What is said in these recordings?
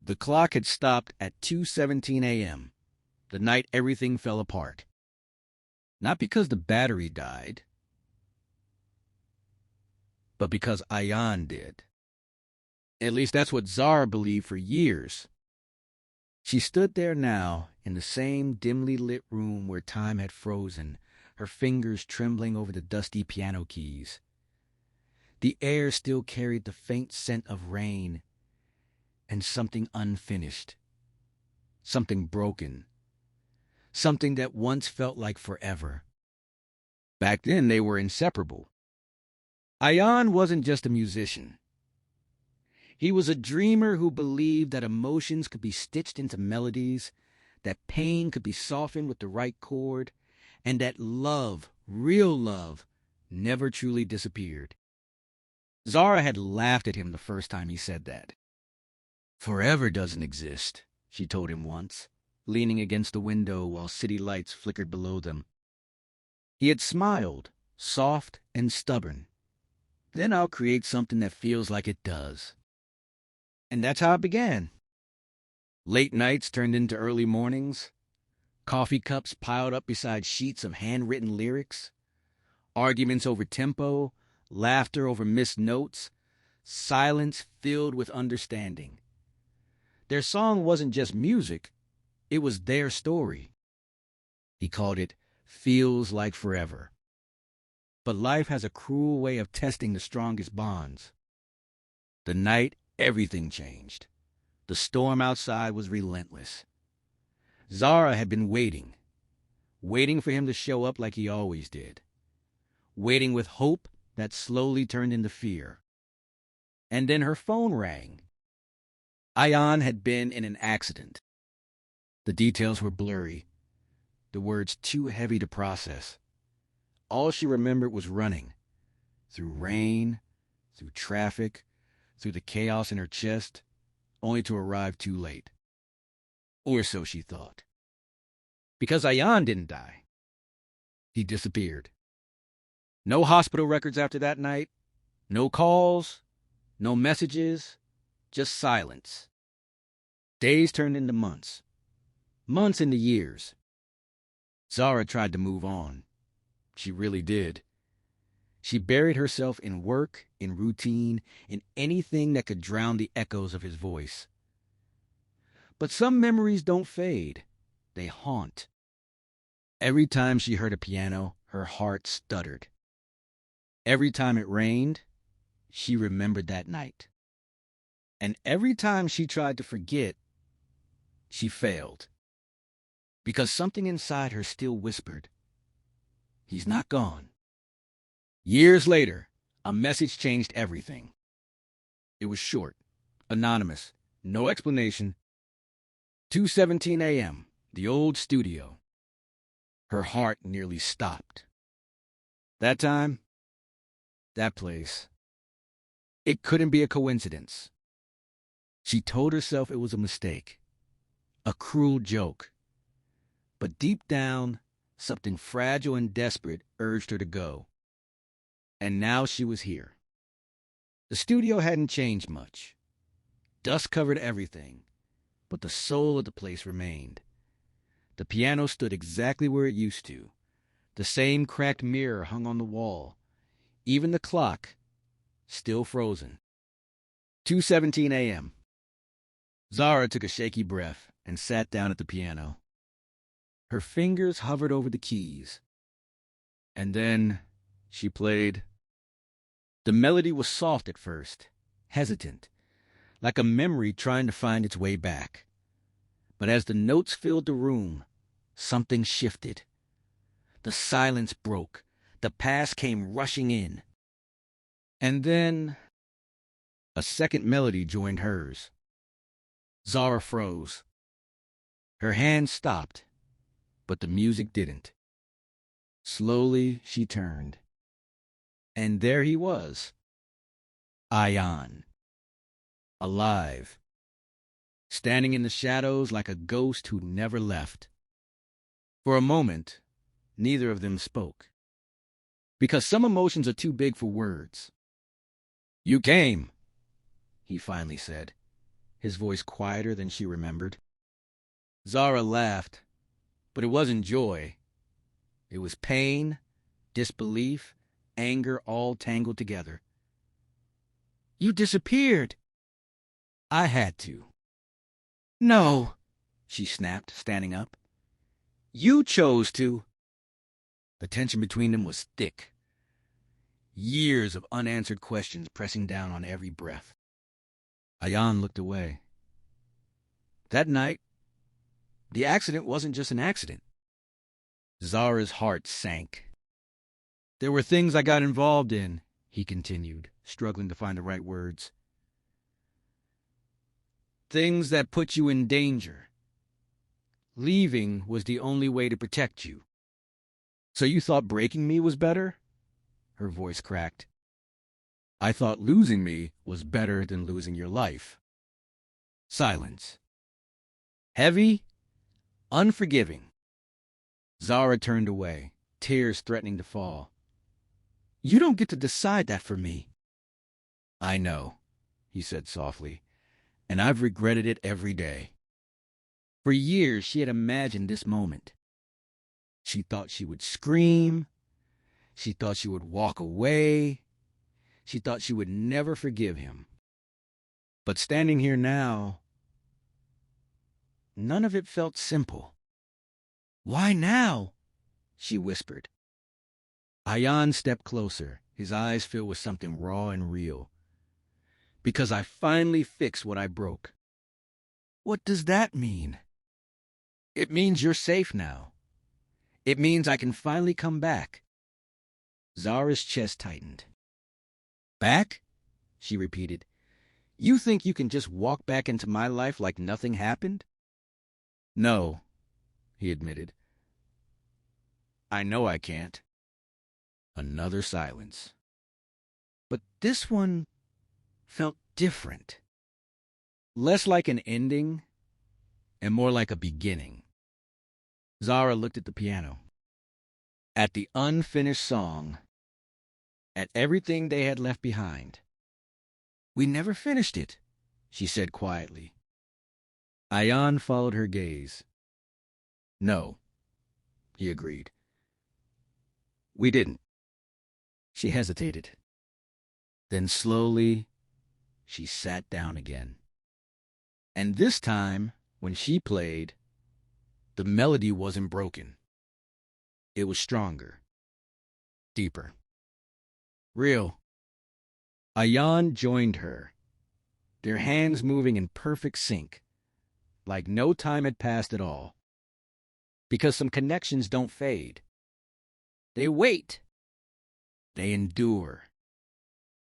The clock had stopped at 2:17 a.m., the night everything fell apart. Not because the battery died, but because Ayaan did. At least that's what Zara believed for years. She stood there now, in the same dimly lit room where time had frozen, her fingers trembling over the dusty piano keys. The air still carried the faint scent of rain and something unfinished, something broken, something that once felt like forever. Back then, they were inseparable. Ayaan wasn't just a musician. He was a dreamer who believed that emotions could be stitched into melodies, that pain could be softened with the right chord, and that love, real love, never truly disappeared. Zara had laughed at him the first time he said that. "Forever doesn't exist," she told him once, leaning against the window while city lights flickered below them. He had smiled, soft and stubborn. "Then I'll create something that feels like it does." And that's how it began. Late nights turned into early mornings, coffee cups piled up beside sheets of handwritten lyrics, arguments over tempo, laughter over missed notes, silence filled with understanding. Their song wasn't just music, it was their story. He called it "Feels Like Forever." But life has a cruel way of testing the strongest bonds. The night everything changed. The storm outside was relentless. Zara had been waiting for him to show up like he always did, waiting with hope that slowly turned into fear. And then her phone rang. Ayaan had been in an accident. The details were blurry, the words too heavy to process. All she remembered was running, through rain, through traffic, through the chaos in her chest, only to arrive too late. Or so she thought. Because Ayaan didn't die. He disappeared. No hospital records after that night, no calls, no messages, just silence. Days turned into months, months into years. Zara tried to move on. She really did. She buried herself in work, in routine, in anything that could drown the echoes of his voice. But some memories don't fade. They haunt. Every time she heard a piano, her heart stuttered. Every time it rained, she remembered that night. And every time she tried to forget, she failed. Because something inside her still whispered, "He's not gone." Years later, a message changed everything. It was short, anonymous, no explanation. 2:17 a.m., the old studio. Her heart nearly stopped. That time, that place. It couldn't be a coincidence. She told herself it was a mistake, a cruel joke. But deep down, something fragile and desperate urged her to go. And now she was here. The studio hadn't changed much. Dust covered everything, but the soul of the place remained. The piano stood exactly where it used to. The same cracked mirror hung on the wall. Even the clock, still frozen. 2:17 a.m. Zara took a shaky breath and sat down at the piano. Her fingers hovered over the keys. And then she played. The melody was soft at first, hesitant, like a memory trying to find its way back. But as the notes filled the room, something shifted. The silence broke. The past came rushing in. And then a second melody joined hers. Zara froze. Her hand stopped, but the music didn't. Slowly she turned. And there he was, Ayaan, alive, standing in the shadows like a ghost who never left. For a moment, neither of them spoke, because some emotions are too big for words. "You came," he finally said, his voice quieter than she remembered. Zara laughed, but it wasn't joy. It was pain, disbelief, anger all tangled together. You disappeared. I had to. No, she snapped, standing up. You chose to. The tension between them was thick. Years of unanswered questions pressing down on every breath. Ayaan looked away. That night, the accident wasn't just an accident. Zara's heart sank. There were things I got involved in, he continued, struggling to find the right words. Things that put you in danger. Leaving was the only way to protect you. So you thought breaking me was better? Her voice cracked. I thought losing me was better than losing your life. Silence. Heavy, unforgiving. Zara turned away, tears threatening to fall. You don't get to decide that for me. I know, he said softly, and I've regretted it every day. For years she had imagined this moment. She thought she would scream. She thought she would walk away. She thought she would never forgive him. But standing here now, none of it felt simple. Why now? She whispered. Ayaan stepped closer, his eyes filled with something raw and real. Because I finally fixed what I broke. What does that mean? It means you're safe now. It means I can finally come back. Zara's chest tightened. Back? She repeated. You think you can just walk back into my life like nothing happened? No, he admitted. I know I can't. Another silence. But this one felt different. Less like an ending and more like a beginning. Zara looked at the piano, at the unfinished song, at everything they had left behind. We never finished it, she said quietly. Ayaan followed her gaze. No, he agreed. We didn't. She hesitated. Then slowly, she sat down again. And this time, when she played, the melody wasn't broken. It was stronger, deeper, real. Ayaan joined her, their hands moving in perfect sync, like no time had passed at all. Because some connections don't fade. They wait. They endure.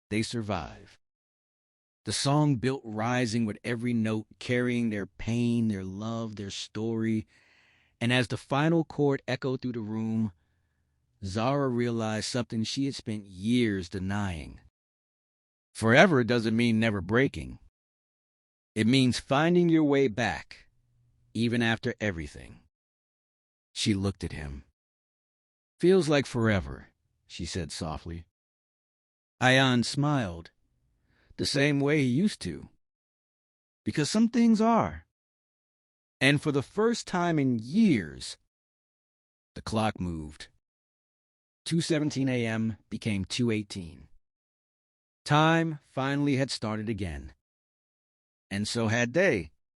They survive. The song built rising with every note, carrying their pain, their love, their story. And as the final chord echoed through the room, Zara realized something she had spent years denying. Forever doesn't mean never breaking. It means finding your way back, even after everything. She looked at him. Feels like forever, she said softly. Ayaan smiled, the same way he used to. Because some things are. And for the first time in years, the clock moved. 2:17 a.m. became 2:18. Time finally had started again. And so had they.